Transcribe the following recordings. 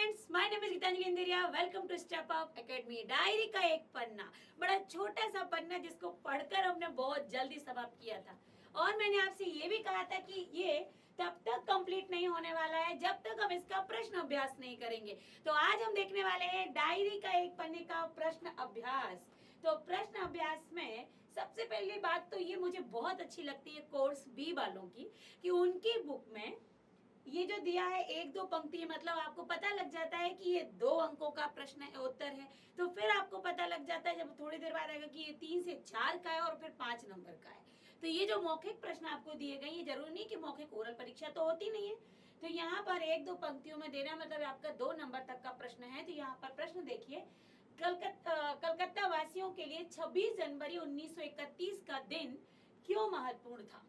Friends, my name is Geetanjali Indiriya. Welcome to step up academy. Diary का एक पन्ना, बड़ा छोटा सा पन्ना जिसको पढ़कर हमने बहुत जल्दी समाप्त किया था। और मैंने आपसे ये भी कहा था कि ये तब तक कंप्लीट नहीं होने वाला है जब तक हम इसका प्रश्न अभ्यास नहीं करेंगे। तो आज हम देखने वाले हैं डायरी का एक पन्ने का प्रश्न अभ्यास। तो प्रश्न अभ्यास में सबसे पहली बात तो ये मुझे बहुत अच्छी लगती है कोर्स बी वालों की, कि उनकी बुक में ये जो दिया है एक दो पंक्ति, मतलब आपको पता लग जाता है कि ये 2 अंकों का प्रश्न उत्तर है। तो फिर आपको पता लग जाता है जब थोड़ी देर बाद आएगा कि ये 3 से 4 का है और फिर 5 नंबर का है। तो ये जो मौखिक प्रश्न आपको दिए गए, ये जरूरी नहीं कि मौखिक ओरल परीक्षा तो होती नहीं है। तो यहाँ पर एक दो पंक्तियों में देना मतलब आपका 2 नंबर तक का प्रश्न है। तो यहाँ पर प्रश्न देखिए, कलकत्ता वासियों के लिए 26 जनवरी 1931 का दिन क्यों महत्वपूर्ण था।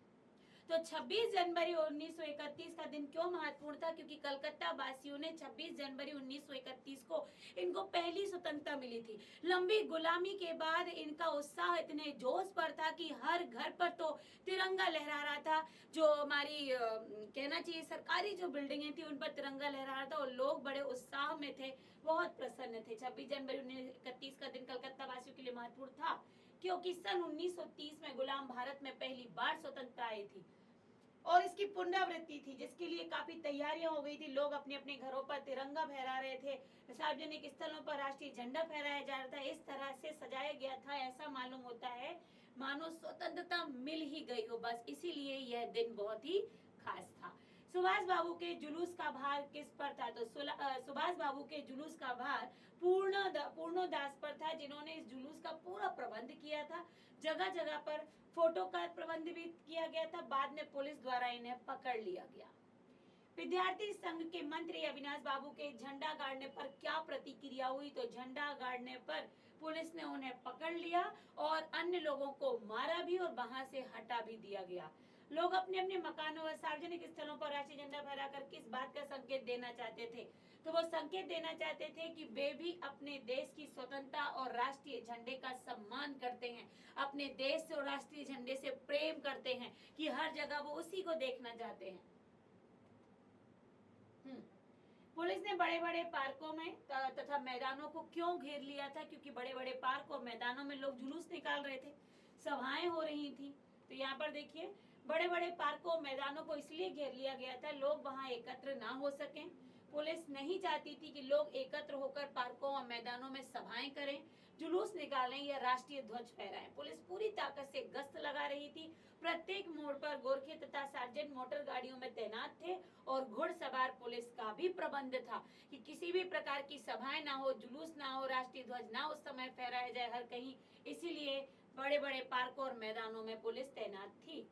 तो 26 जनवरी 1931 का दिन क्यों महत्वपूर्ण था? क्योंकि कलकत्ता वासियों ने 26 जनवरी 1931 को इनको पहली स्वतंत्रता मिली थी। लंबी गुलामी के बाद इनका उत्साह इतने जोश पर था कि हर घर पर तो तिरंगा लहरा रहा था। जो हमारी कहना चाहिए सरकारी जो बिल्डिंगें थी उन पर तिरंगा लहरा रहा था और लोग बड़े उत्साह में थे, बहुत प्रसन्न थे। 26 जनवरी 1931 का दिन कलकत्ता वासियों के लिए महत्वपूर्ण था क्योंकि सन 1930 में गुलाम भारत में पहली बार स्वतंत्रता आई थी और इसकी पुनरावृत्ति थी, जिसके लिए काफी तैयारियां हो गई थी। लोग अपने अपने घरों पर तिरंगा फहरा रहे थे, सार्वजनिक स्थलों पर राष्ट्रीय झंडा फहराया जा रहा था। इस तरह से सजाया गया था, ऐसा मालूम होता है मानो स्वतंत्रता मिल ही गई हो बस, इसीलिए यह दिन बहुत ही खास था। सुभाष बाबू के जुलूस का भार किस पर था? तो सुभाष बाबू के जुलूस का भार पूर्णोदास पर था, जिन्होंने इस जुलूस का पूरा प्रबंध किया था। जगह जगह पर फोटो का प्रबंध भी किया गया था। बाद में पुलिस द्वारा इन्हें पकड़ लिया गया। विद्यार्थी संघ के मंत्री अविनाश बाबू के झंडा गाड़ने पर क्या प्रतिक्रिया हुई? तो झंडा गाड़ने पर पुलिस ने उन्हें पकड़ लिया और अन्य लोगों को मारा भी और वहां से हटा भी दिया गया। लोग अपने अपने मकानों और सार्वजनिक स्थलों पर राष्ट्रीय झंडा फहराकर किस बात का संकेत देना चाहते थे? तो वो संकेत देना चाहते थे कि वे भी अपने देश की स्वतंत्रता और राष्ट्रीय झंडे का सम्मान करते हैं, अपने देश और राष्ट्रीय झंडे से प्रेम करते हैं, कि हर जगह वो उसी को देखना चाहते हैं। पुलिस ने बड़े बड़े पार्कों में तथा मैदानों को क्यों घेर लिया था? क्योंकि बड़े बड़े पार्क और मैदानों में लोग जुलूस निकाल रहे थे, सभाएं हो रही थी। तो यहाँ पर देखिए, बड़े बड़े पार्कों और मैदानों को इसलिए घेर लिया गया था, लोग वहां एकत्र ना हो सकें। पुलिस नहीं चाहती थी कि लोग एकत्र होकर पार्कों और मैदानों में सभाएं करें, जुलूस निकालें या राष्ट्रीय ध्वज फहराएं। पुलिस पूरी ताकत से गश्त लगा रही थी। प्रत्येक मोड़ पर गोरखे तथा सार्जेंट मोटर गाड़ियों में तैनात थे और घुड़सवार पुलिस का भी प्रबंध था कि किसी भी प्रकार की सभाएं ना हो, जुलूस ना हो, राष्ट्रीय ध्वज ना उस समय फहराया जाए हर कहीं। इसीलिए बड़े बड़े पार्कों और मैदानों में पुलिस तैनात थी।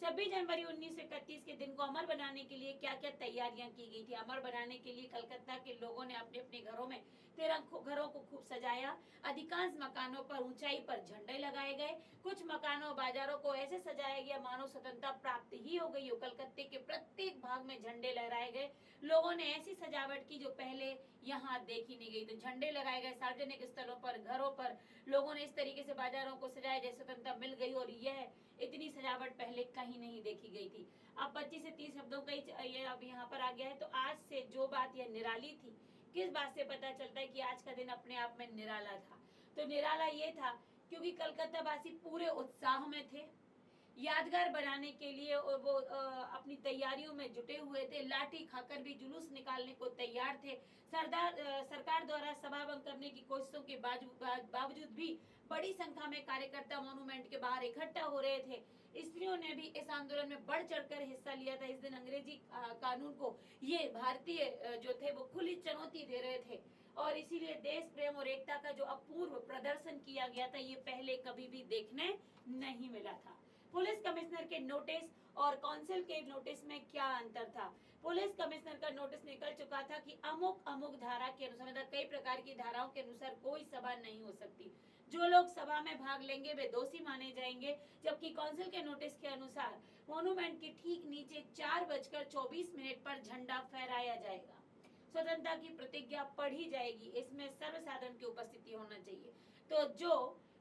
26 जनवरी 1931 के दिन को अमर बनाने के लिए क्या क्या तैयारियां की गई थी? अमर बनाने के लिए कलकत्ता के लोगों ने अपने अपने घरों में घरों को खूब सजाया। अधिकांश मकानों पर ऊंचाई पर झंडे लगाए गए। कुछ मकानों बाजारों को ऐसे सजाया गया मानो स्वतंत्रता प्राप्त ही हो गई हो। कलकत्ते के प्रत्येक भाग में झंडे लहराए गए। लोगों ने ऐसी सजावट की जो पहले यहाँ देखी नहीं गई। तो झंडे लगाए गए सार्वजनिक स्थलों पर, घरों पर। लोगों ने इस तरीके से बाजारों को सजाया जैसे स्वतंत्रता मिल गई, और यह इतनी सजावट पहले कहीं नहीं देखी गई थी। अब 25 से 30 शब्दों का ये अब यहाँ पर आ गया है। तो आज से जो बात यह निराली थी, किस बात से पता चलता है कि आज का दिन अपने आप में निराला था? तो निराला ये था क्योंकि कलकत्ता वासी पूरे उत्साह में थे, यादगार बनाने के लिए और वो अपनी तैयारियों में जुटे हुए थे। लाठी खाकर भी जुलूस निकालने को तैयार थे। सरकार द्वारा सभा भंग करने की कोशिशों के बावजूद भी बड़ी संख्या में कार्यकर्ता मॉन्यूमेंट के बाहर इकट्ठा हो रहे थे। स्त्रियों ने भी इस आंदोलन में बढ़ चढ़कर हिस्सा लिया था। इस दिन अंग्रेजी कानून को ये भारतीय जो थे वो खुली चुनौती दे रहे थे और इसीलिए देश प्रेम और एकता का जो अपूर्व प्रदर्शन किया गया था, ये पहले कभी भी देखने नहीं मिला था। पुलिस कमिश्नर के नोटिस और काउंसिल के नोटिस में क्या अंतर था? पुलिस कमिश्नर का नोटिस निकल चुका था कि अमुक अमुक धारा के अनुसार, मतलब कई प्रकार की धाराओं के अनुसार कोई सभा नहीं हो सकती। जो लोग सभा में भाग लेंगे वे दोषी माने जाएंगे। जबकि काउंसिल के नोटिस के अनुसार मॉन्यूमेंट के ठीक नीचे 4:24 पर झंडा फहराया जाएगा। स्वतंत्रता की प्रतिज्ञा पढ़ी जाएगी। इसमें सर्वसाधारण की उपस्थिति होना चाहिए। तो जो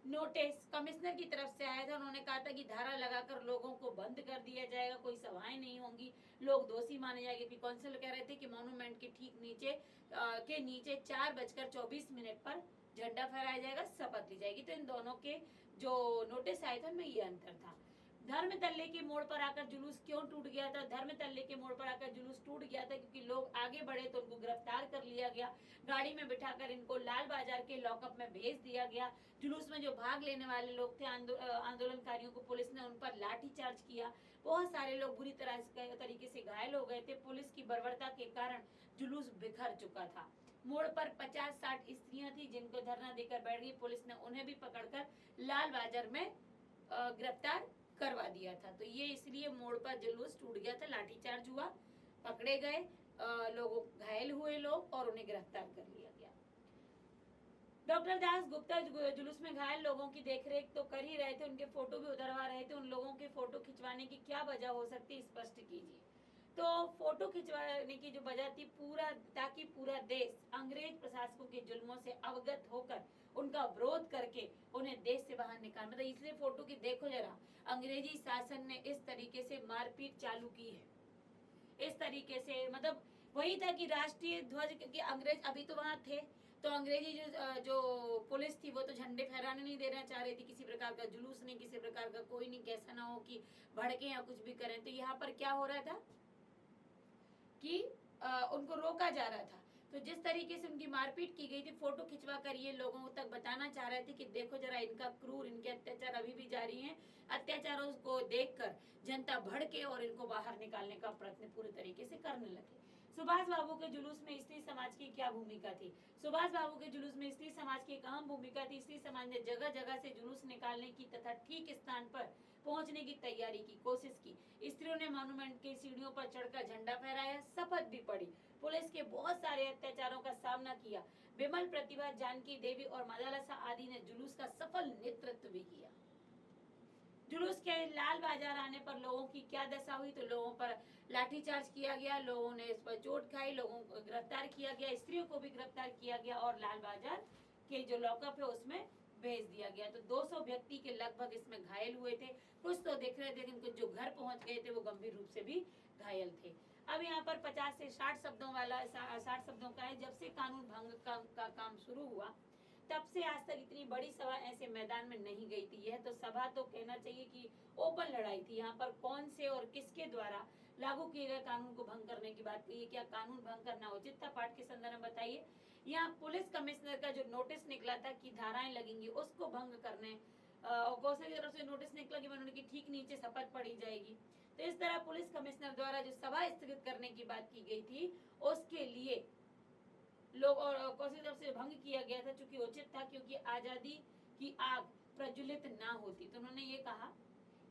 नोटिस कमिश्नर की तरफ से आया था, उन्होंने कहा था कि धारा लगाकर लोगों को बंद कर दिया जाएगा, कोई सभाएं नहीं होंगी, लोग दोषी माने जाएंगे। फिर काउंसिल कह रहे थे कि मॉन्यूमेंट के ठीक नीचे के नीचे 4:24 पर झंडा फहराया जाएगा, शपथ ली जाएगी। तो इन दोनों के जो नोटिस आए थे उनमें ये अंतर था। धर्म तल्ले के मोड़ पर आकर जुलूस क्यों टूट गया था? धर्म तल्ले के मोड़ पर आकर जुलूस टूट गया था क्योंकि लोग आगे बढ़े तो उनको गिरफ्तार कर लिया गया, गाड़ी में बिठाकर इनको लाल बाजार के लॉकअप में भेज दिया गया। जुलूस में जो भाग लेने वाले लोग थे, आंदोलनकारियों को पुलिस ने उन पर लाठीचार्ज किया। बहुत सारे लोग बुरी तरीके से घायल हो गए थे। पुलिस की बर्बरता के कारण जुलूस बिखर चुका था। मोड़ पर 50-60 स्त्रियां थी जिनको धरना देकर बैठ गई। पुलिस ने उन्हें भी पकड़कर लाल बाजार में गिरफ्तार करवा दिया था। तो ये इसलिए मोड़ पर जुलूस टूट गया था, लाठीचार्ज हुआ, पकड़े गए, लोग घायल हुए लोग और उन्हें गिरफ्तार कर लिया गया। डॉक्टर दास गुप्ता जुलूस में घायल लोगों की देखरेख तो कर ही रहे थे, उनके फोटो भी उतरवा रहे थे। उन लोगों के फोटो खिंचवाने की क्या वजह हो सकती है, स्पष्ट कीजिए। तो फोटो खिंचवाने की जो वजह थी, ताकि पूरा देश अंग्रेज प्रशासकों के जुल्मों से अवगत होकर उनका विरोध करके उन्हें देश से बाहर निकाल, मतलब इसलिए फोटो की देखो जरा, अंग्रेजी शासन ने इस तरीके से मारपीट चालू की है। इस तरीके से मतलब वही था कि राष्ट्रीय ध्वज, क्योंकि अंग्रेज अभी तो वहां थे, तो अंग्रेजी जो पुलिस थी वो तो झंडे फहराने नहीं देना चाह रही थी, किसी प्रकार का जुलूस नहीं, किसी प्रकार का कोई नहीं, कैसा ना हो कि भड़के या कुछ भी करें। तो यहाँ पर क्या हो रहा था कि उनको रोका जा रहा था। तो जिस तरीके से उनकी मारपीट की गई थी, फोटो खिंचवा कर ये लोगों तक बताना चाह रहे थे कि देखो जरा इनका क्रूर, इनके अत्याचार अभी भी जारी हैं। अत्याचारों को देखकर जनता भड़के और इनको बाहर निकालने का प्रयत्न पूरे तरीके से करने लगे। सुभाष बाबू के जुलूस में स्त्री समाज की क्या भूमिका थी? सुभाष बाबू के जुलूस में स्त्री समाज की एक अहम भूमिका थी। स्त्री समाज ने जगह जगह से जुलूस निकालने की तथा ठीक स्थान पर पहुंचने की तैयारी की, कोशिश की। स्त्रियों ने मॉन्यूमेंट के सीढ़ियों पर चढ़कर झंडा फहराया, शपथ भी पढ़ी, पुलिस के बहुत सारे अत्याचारों का सामना किया। विमल, प्रतिभा, जानकी देवी और मदालसा आदि ने जुलूस का सफल नेतृत्व भी किया। जुलूस के लाल बाजार आने पर लोगों की क्या दशा हुई? तो लोगों पर लाठीचार्ज किया गया, लोगों ने इस पर चोट खाई, लोगों को गिरफ्तार किया गया, स्त्रियों को भी गिरफ्तार किया गया और लाल बाजार के जो लॉकअप है उसमें भेज दिया गया। तो 200 व्यक्ति के लगभग इसमें घायल हुए थे, कुछ तो दिख रहे थे, लेकिन कुछ जो घर पहुंच गए थे वो गंभीर रूप से भी घायल थे। अब यहाँ पर 50 से 60 शब्दों वाला 60 शब्दों का है। जब से कानून भंग का काम शुरू हुआ तब से आज तक इतनी बड़ी सभा ऐसे मैदान में नहीं गई थी। यह तो सभा तो कहना चाहिए कि ओपन लड़ाई थी। यहाँ पर कौन से और किसके द्वारा लागू किए गए कानून को भंग करने की बात की, क्या कानून भंग करना उचित था? पाठ के संदर्भ में बताइए। यहाँ पुलिस कमिश्नर का जो नोटिस निकला था कि धाराएं लगेंगी, उसको भंग करने कौशल की तरफ से नोटिस निकला कि उन्होंने ठीक नीचे शपथ पढ़ी जाएगी। तो इस तरह पुलिस कमिश्नर द्वारा जो सभा स्थगित करने की बात की गई थी उसके लिए लोग और कौशल की तरफ से भंग किया गया था, चूंकि उचित था, क्योंकि आजादी की आग प्रज्वलित ना होती। तो उन्होंने ये कहा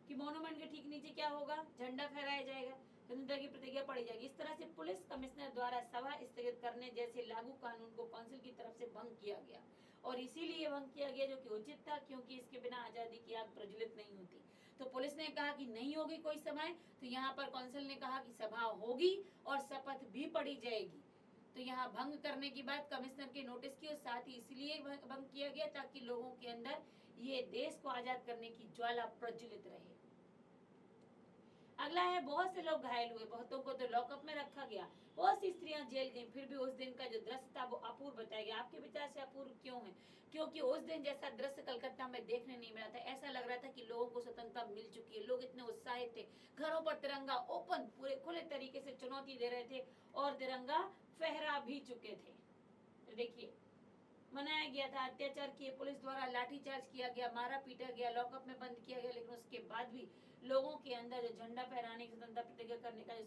कि मॉन्यूमेंट के ठीक नीचे क्या होगा, झंडा फहराया जाएगा, स्वतंत्रता की प्रतिज्ञा पढ़ी जाएगी। इस तरह से पुलिस कमिश्नर द्वारा सभा स्थगित करने जैसे लागू कानून को काउंसिल की तरफ से भंग किया गया, और इसीलिए भंग किया गया जो कि उचित था, क्योंकि इसके बिना आजादी की आग प्रज्वलित नहीं होती। तो पुलिस ने कहा कि नहीं होगी कोई सभाएं, तो यहाँ पर काउंसिल ने कहा कि सभा होगी और शपथ भी पढ़ी जाएगी। तो यहाँ भंग करने की बात कमिश्नर के नोटिस की, और साथ ही इसलिए भंग किया गया ताकि लोगों के अंदर ये देश को आजाद करने की ज्वाला प्रज्वलित रहे। अगला है, बहुत से लोग घायल हुए, बहुतों को तो लॉकअप में रखा गया, बहुत सी स्त्रियां जेल गईं, फिर भी उस दिन का जो दृश्य था वो अपूर्व बताया गया। आपके विचार से अपूर्व क्यों है? क्योंकि उस दिन जैसा दृश्य कलकत्ता में देखने नहीं मिला था। ऐसा लग रहा था कि लोगों को स्वतंत्रता मिल चुकी है, लोग इतने उत्साहित थे, घरों पर तिरंगा ओपन पूरे खुले तरीके से चुनौती दे रहे थे और तिरंगा फहरा भी चुके थे। तो देखिए, मनाया गया था, अत्याचार किए, पुलिस द्वारा लाठीचार्ज किया गया, मारा पीटा गया, लॉकअप में बंद किया गया, लेकिन उसके बाद भी लोगों के अंदर जो झंडा फहराने की स्वतंत्रता प्रतिज्ञा करने का जो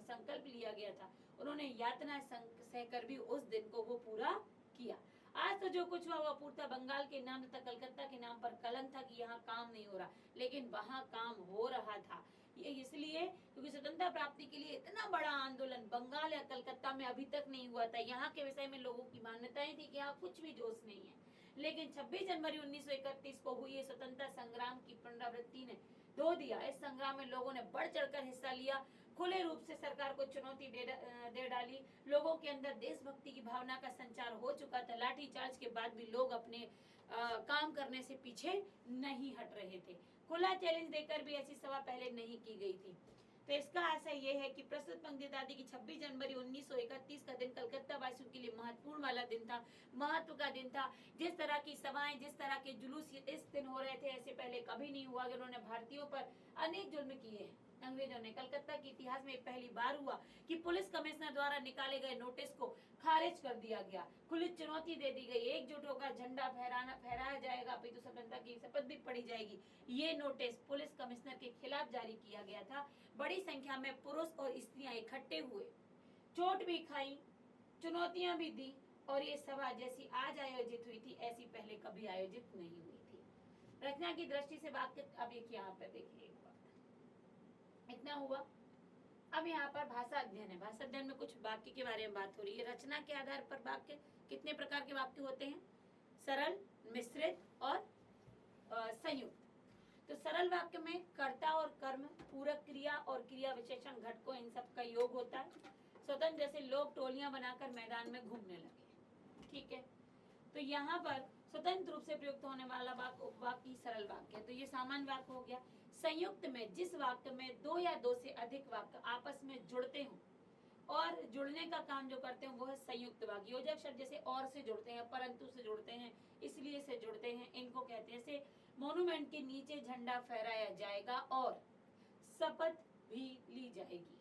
संकल्प लिया गया था, उन्होंने यातना सहकर भी उस दिन को वो पूरा किया। आज तो जो कुछ हुआ वो अपूर्ता बंगाल के नाम तथा कलकत्ता के नाम पर कलंक था कि यहाँ काम नहीं हो रहा, लेकिन वहाँ काम हो रहा था। ये इसलिए क्योंकि स्वतंत्रता प्राप्ति के लिए इतना बड़ा आंदोलन बंगाल या कलकत्ता में अभी तक नहीं हुआ था। यहाँ के विषय में लोगों की मान्यताएं थी कि यहाँ कुछ भी जोश नहीं है, लेकिन 26 जनवरी 1931 को हुई स्वतंत्रता संग्राम की पुनरावृत्ति ने धो दिया। इस संग्राम में लोगों ने बढ़ चढ़कर हिस्सा लिया, खुले रूप से सरकार को चुनौती दे डाली, लोगों के अंदर देशभक्ति की भावना का संचार हो चुका था। लाठीचार्ज के बाद भी लोग अपने काम करने से पीछे नहीं हट रहे थे। खुला चैलेंज देकर भी ऐसी सभा पहले नहीं की गई थी। तो इसका आशय यह है कि प्रस्तुत पंक्ति दादी की 26 जनवरी 1931 का दिन कलकत्ता वासियों के लिए महत्व वाला दिन था, महत्व का दिन था। जिस तरह की सभाएं, जिस तरह के जुलूस इस दिन हो रहे थे, ऐसे पहले कभी नहीं हुआ कि उन्होंने भारतीयों पर अनेक जुल्म किए हैं अंग्रेजों ने। कलकत्ता के इतिहास में पहली बार हुआ कि पुलिस कमिश्नर द्वारा निकाले गए नोटिस को खारिज कर दिया गया, खुली चुनौती दे दी गई, एकजुट होकर झंडा फहराया जाएगा, अपितु स्वतंत्रता की शपथ भी पढ़ी जाएगी। ये नोटिस पुलिस कमिश्नर के खिलाफ जारी किया गया था। बड़ी संख्या में पुरुष और स्त्रियां इकट्ठे हुए, चोट भी खाई, चुनौतियां भी दी, और ये सभा जैसी आज आयोजित हुई थी ऐसी पहले कभी आयोजित नहीं हुई थी। रचना की दृष्टि से वाक्य अब एक यहाँ पे देखिए, इतना हुआ। अब यहाँ पर भाषा अध्ययन है। भाषा अध्ययन में कुछ वाक्य के बारे में बात हो रही है। रचना के आधार पर वाक्य, कितने प्रकार के वाक्य होते हैं? सरल, मिश्रित और संयुक्त। तो सरल वाक्य में कर्ता और कर्म, पूरक क्रिया और क्रिया विशेषण घटकों, इन सब का योग होता है। स्वतंत्र, जैसे लोग टोलियां बनाकर मैदान में घूमने लगे, ठीक है। तो यहाँ पर स्वतंत्र रूप से प्रयुक्त होने वाला वाक्य सरल वाक्य है। तो ये सामान्य वाक्य हो गया। संयुक्त में जिस वाक्य में दो या दो से अधिक वाक्य आपस में जुड़ते हों और जुड़ने का काम जो करते हैं वो है संयुक्त वाक्य। योजक शब्द जैसे और से जुड़ते हैं, परंतु से जुड़ते हैं, इसलिए से जुड़ते हैं, इनको कहते हैं। जैसे मोन्यूमेंट के नीचे झंडा फहराया जाएगा और शपथ भी ली जाएगी।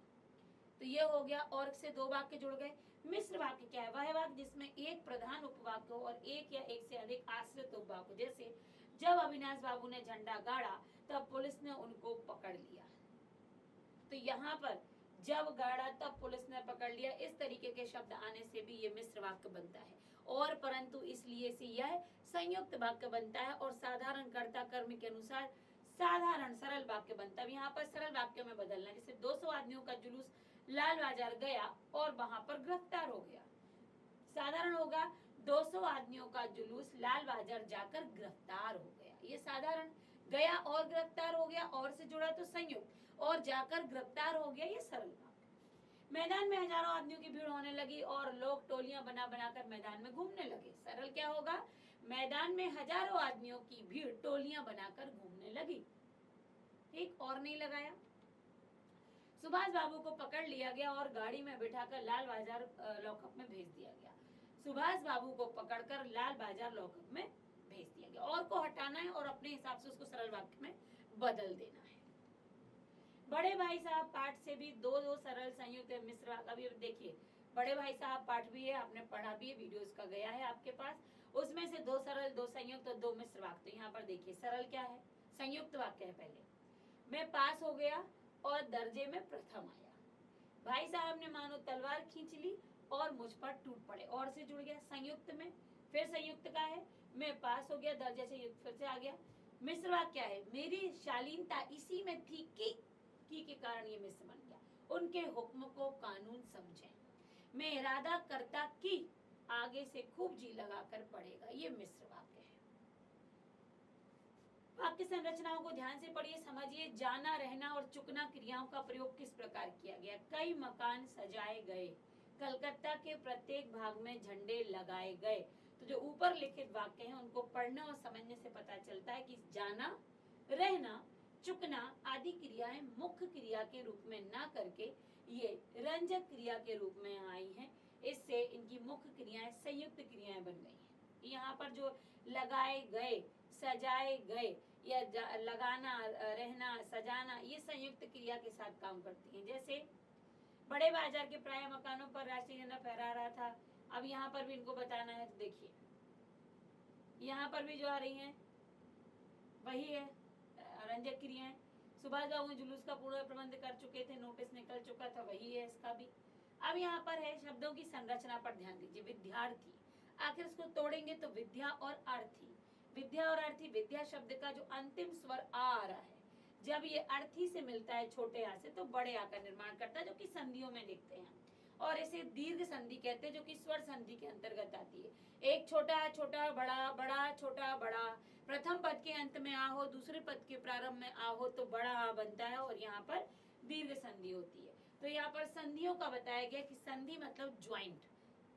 तो ये हो गया, और से दो वाक्य जुड़ गए। मिश्र वाक्य क्या है? वह वाक्य जिसमें एक प्रधान उपवाक्य हो और एक या एक से अधिक आश्रित उपवाक्य। जैसे जब अविनाश बाबू ने झंडा गाड़ा तब पुलिस ने उनको पकड़ लिया। तो यहाँ पर जब गाड़ा तब पुलिस ने पकड़ लिया, इस तरीके के शब्द आने से भी ये मिश्र वाक्य बनता है। और परंतु इसलिए से यह संयुक्त वाक्य बनता है और साधारण कर्ता कर्म के अनुसार साधारण सरल वाक्य बनता है। यहाँ पर सरल वाक्य में बदलना, जैसे 200 आदमियों का जुलूस लाल बाजार गया और वहां पर गिरफ्तार हो गया। साधारण होगा 200 आदमियों का जुलूस लाल बाजार जाकर गिरफ्तार हो गया। ये साधारण, गया और गिरफ्तार हो गया, और से जुड़ा तो संयुक्त, और जाकर गिरफ्तार हो गया, ये सरल वाक्य। मैदान में हजारों आदमियों की भीड़ होने लगी और लोग टोलियां बना बनाकर मैदान में घूमने लगे। सरल क्या होगा? मैदान में हजारों आदमियों की भीड़ टोलियां बनाकर घूमने लगी। ठीक, और नहीं लगाया। सुभाष बाबू को पकड़ लिया गया और गाड़ी में बिठाकर लाल बाजार लॉकअप में भेज दिया गया। सुभाष बाबू को पकड़कर लाल बाजार लॉकअप में भेज दिया गया। और को हटाना है और अपने हिसाब से उसको सरल वाक्य में बदल देना है। बड़े भाई साहब पाठ से भी दो दो सरल संयुक्त मिश्र वाक्य। अभी देखिए, बड़े भाई साहब पाठ भी है, आपने पढ़ा भी है, वीडियो इसका गया है आपके पास। उसमें से दो सरल, दो संयुक्त और दो मिश्र वाक्य। तो यहाँ पर देखिए, सरल क्या है? संयुक्त वाक्य है। पहले मैं पास हो गया और दर्जे में प्रथम आया। भाई साहब ने मानो तलवार खींच ली और मुझ पर टूट पड़े, और से जुड़ गया। संयुक्त में फिर संयुक्त का है, मैं पास हो गया, दर्जे से फिर से आ गया। मिश्र वाक्य क्या है? मेरी शालीनता इसी में थी कि के कारण ये मिश्र बन गया। उनके हुक्म को कानून समझे, मैं इरादा करता कि आगे से खूब जी लगाकर पढ़ेगा। ये मिश्र वाक्य है। वाक्य संरचनाओं को ध्यान से पढ़िए, समझिए। जाना, रहना और चुकना क्रियाओं का प्रयोग किस प्रकार किया गया? कई मकान सजाए गए, कलकत्ता के प्रत्येक भाग में झंडे लगाए गए। तो जो ऊपर लिखित वाक्य हैं उनको पढ़ने और समझने से पता चलता है कि जाना, रहना, चुकना आदि क्रियाएं मुख्य क्रिया के रूप में ना करके ये रंजक क्रिया के रूप में आई हैं। इससे इनकी मुख्य क्रियाएं संयुक्त क्रियाएं बन गई हैं। यहाँ पर जो लगाए गए, सजाए गए, या लगाना, रहना, सजाना, ये संयुक्त क्रिया के साथ काम करती हैं। जैसे बड़े बाजार के प्राय मकानों पर राष्ट्रीय झंडा फहरा रहा था। अब यहाँ पर भी इनको बताना है। तो देखिए, यहाँ पर भी जो आ रही है वही है रंजक क्रियाएं। सुभाष बाबू जुलूस का पूरा प्रबंध कर चुके थे, नोटिस निकल चुका था, वही है इसका भी। अब यहाँ पर है शब्दों की संरचना पर ध्यान दीजिए। विद्यार्थी, आखिर इसको तोड़ेंगे तो विद्या और अर्थी। विद्या और अर्थी, विद्या शब्द का जो अंतिम स्वर आ रहा है, जब ये अर्थी से मिलता है छोटे आ से, तो बड़े आ का निर्माण करता है, जो कि संधियों में लिखते हैं। और इसे दीर्घ संधि कहते हैं, जो कि स्वर संधि के अंतर्गत आती है। एक छोटा, छोटा, बड़ा, बड़ा, छोटा, बड़ा। प्रथम पद के अंत में आ हो, दूसरे पद के प्रारंभ में आ हो तो बड़ा आ बनता है, और यहाँ पर दीर्घ संधि होती है। तो यहाँ पर संधियों का बताया गया कि संधि मतलब ज्वाइंट,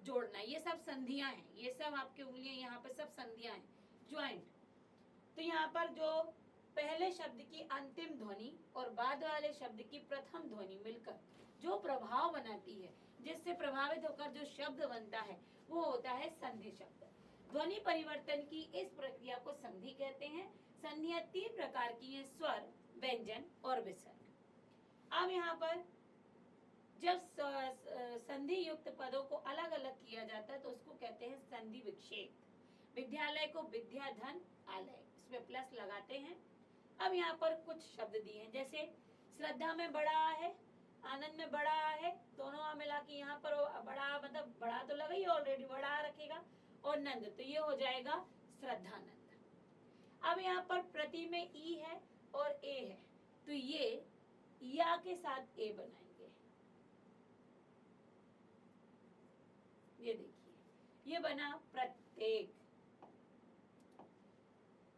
जोड़ना। ये सब संधियां हैं, ये सब आपके उंगलियां, यहाँ पर सब संधियां हैं, ज्वाइंट। तो यहाँ पर जो पहले शब्द की अंतिम ध्वनि और बाद वाले शब्द की प्रथम ध्वनि मिलकर जो प्रभाव बनाती है, जिससे प्रभावित होकर जो शब्द बनता है वो होता है संधि शब्द। ध्वनि परिवर्तन की इस प्रक्रिया को संधि कहते हैं। संधियां 3 प्रकार की हैं, स्वर, व्यंजन और विसर्ग। अब यहाँ पर जब संधि युक्त पदों को अलग अलग किया जाता है तो उसको कहते हैं संधि विक्षेप। विद्यालय को विद्याधन आलय, इसमें प्लस लगाते हैं। अब यहाँ पर कुछ शब्द दिए हैं, जैसे श्रद्धा में बड़ा है, आनंद में बड़ा है, दोनों मिला के यहाँ पर बड़ा मतलब बड़ा तो लगा ही ऑलरेडी, बड़ा रखेगा, और नंद, तो ये हो जाएगा श्रद्धानंद। अब यहाँ पर प्रति में ई है और ए है, तो ये या के साथ ए बनाएंगे। ये देखिए, ये बना प्रत्येक।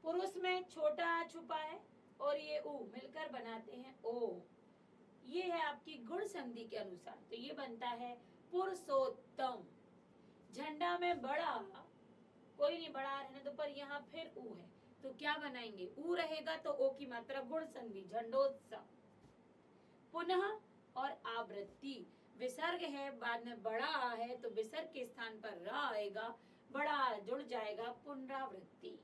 पुरुष में छोटा छुपा है और ये ऊ मिलकर बनाते हैं ओ। ये है आपकी गुण संधि के अनुसार, तो ये बनता है पुरुषोत्तम। झंडा में बड़ा, कोई नहीं बड़ा रहने दो, पर यहाँ फिर ऊ है, तो क्या बनाएंगे, ऊ रहेगा तो ओ की मात्रा गुण संधि, झंडोत्सव। पुनः और आवृत्ति, विसर्ग है, बाद में बड़ा है तो विसर्ग के स्थान पर रा आएगा, बड़ा जुड़ जाएगा, पुनरावृत्ति।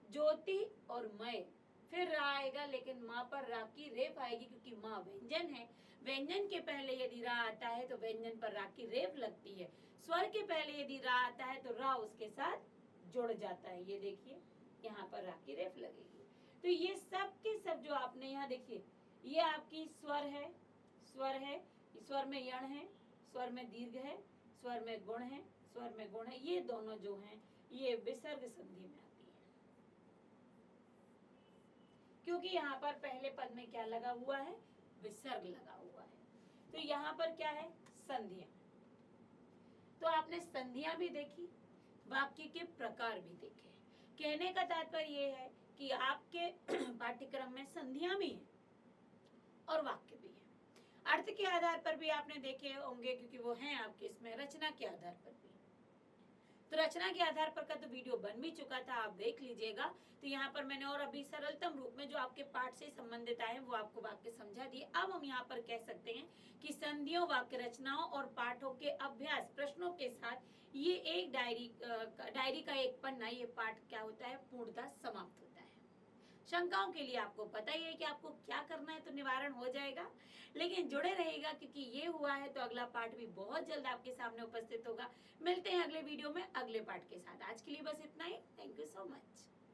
ज्योति और मय, फिर रा आएगा, लेकिन माँ पर रा की रेफ आएगी क्योंकि माँ व्यंजन है। व्यंजन के पहले यदि रा आता है तो व्यंजन पर रा की रेफ लगती है। स्वर के पहले यदि रा आता है तो रा उसके साथ जुड़ जाता है। ये देखिए, यहाँ पर रा की रेफ लगेगी। तो ये सब के सब जो आपने यहाँ देखिए, ये आपकी स्वर है, स्वर है, स्वर में यण है, स्वर में दीर्घ है, स्वर में गुण है, स्वर में गुण है, ये दोनों जो हैं ये विसर्ग संधि में आती है, क्योंकि यहाँ पर पहले पद में क्या लगा हुआ है, विसर्ग लगा हुआ है। तो यहाँ पर क्या है, संधियां। तो आपने संधियां भी देखी, वाक्य के प्रकार भी देखे। कहने का तात्पर्य ये है कि आपके पाठ्यक्रम में संधियां भी हैं और वाक्य भी है। अर्थ के आधार पर भी आपने देखे होंगे, क्योंकि वो हैं आपके इसमें। रचना के आधार पर भी, तो रचना के आधार पर का तो वीडियो बन भी चुका था, आप देख लीजिएगा। तो यहाँ पर मैंने और अभी सरलतम रूप में जो आपके पाठ से संबंधित आए वो आपको वाक्य समझा दिए। अब हम यहाँ पर कह सकते हैं कि संधियों, वाक्य रचनाओं और पाठों के अभ्यास प्रश्नों के साथ ये एक डायरी का एक पन्ना, ये पाठ क्या होता है, पूर्णतः समाप्त होता है। शंकाओं के लिए आपको पता ही है कि आपको क्या करना है, तो निवारण हो जाएगा। लेकिन जुड़े रहेगा, क्योंकि ये हुआ है तो अगला पाठ भी बहुत जल्द आपके सामने उपस्थित होगा। मिलते हैं अगले वीडियो में अगले पाठ के साथ। आज के लिए बस इतना ही। Thank you so much.